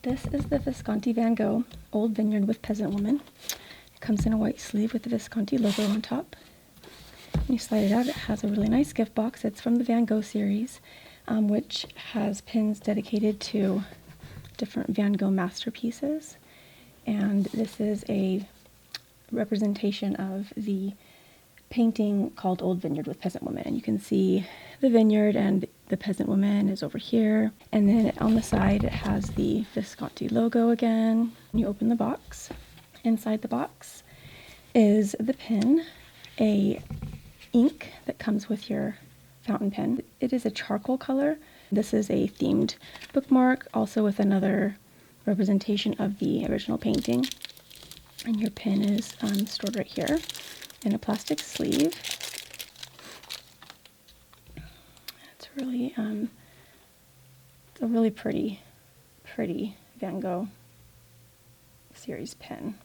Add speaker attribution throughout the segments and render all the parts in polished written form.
Speaker 1: This is the Visconti Van Gogh Old Vineyard with Peasant Woman. It comes in a white sleeve with the Visconti logo on top. When you slide it out, it has a really nice gift box. It's from the Van Gogh series, which has pins dedicated to different Van Gogh masterpieces. And this is a representation of the painting called Old Vineyard with Peasant Woman. And you can see the vineyard and the peasant woman is over here. And then on the side, it has the Visconti logo again. You open the box. Inside the box is the pin, a ink that comes with your fountain pen. It is a charcoal color. This is a themed bookmark, also with another representation of the original painting. And your pen is stored right here in a plastic sleeve. It's really, it's a really pretty Van Gogh series pen.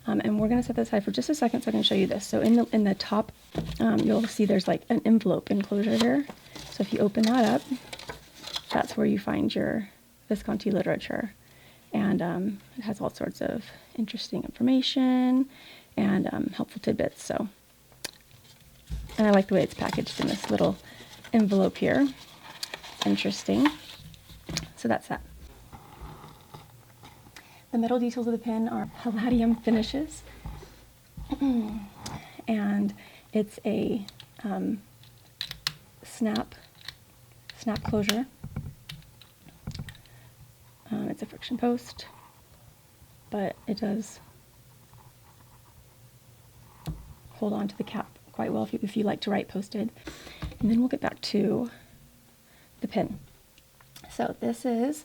Speaker 1: And we're going to set this aside for just a second so I can show you this. So in the top, you'll see there's like an envelope enclosure here. So if you open that up, that's where you find your Visconti literature. And it has all sorts of interesting information and helpful tidbits. So, and I like the way it's packaged in this little envelope here. Interesting. So that's that. The metal details of the pen are palladium finishes, and it's a snap closure. It's a friction post, but it does hold on to the cap quite well if you like to write posted. And then we'll get back to the pen. So this is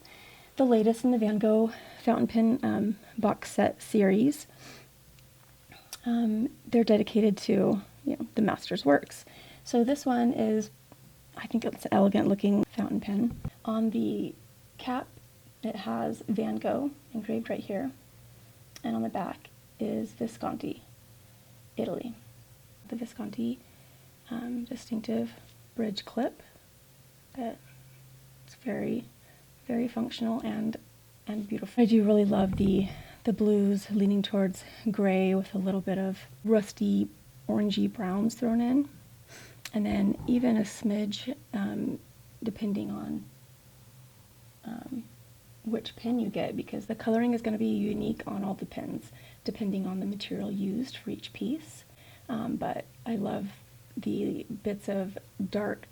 Speaker 1: the latest in the Van Gogh fountain pen box set series. They're dedicated to the master's works. So this one is, I think it's an elegant looking fountain pen. On the cap it has Van Gogh engraved right here, and on the back is Visconti, Italy. The Visconti distinctive bridge clip that it's very, very functional and beautiful. I do really love the blues leaning towards gray with a little bit of rusty orangey browns thrown in, and then even a smidge depending on which pen you get, because the coloring is going to be unique on all the pens depending on the material used for each piece. But I love the bits of dark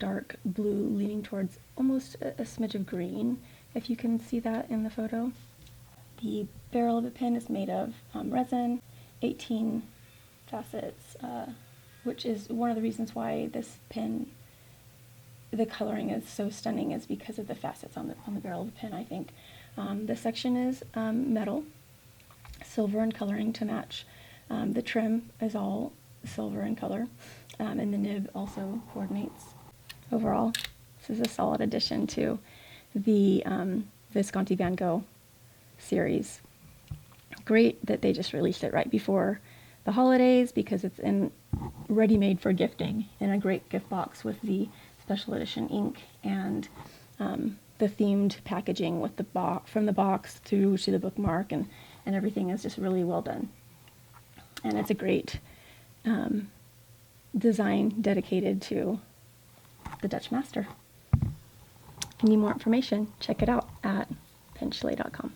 Speaker 1: blue leaning towards almost a smidge of green, if you can see that in the photo. The barrel of the pen is made of resin, 18 facets, which is one of the reasons why this pen, the coloring is so stunning, is because of the facets on the barrel of the pen, I think. This section is metal, silver in coloring to match. The trim is all silver in color, and the nib also coordinates. Overall, this is a solid addition to the Visconti Van Gogh series. Great that they just released it right before the holidays, because it's ready-made for gifting in a great gift box with the special edition ink and the themed packaging with the from the box through to the bookmark, and everything is just really well done. And it's a great design dedicated to the Dutch master. If you need more information, check it out at penchalet.com.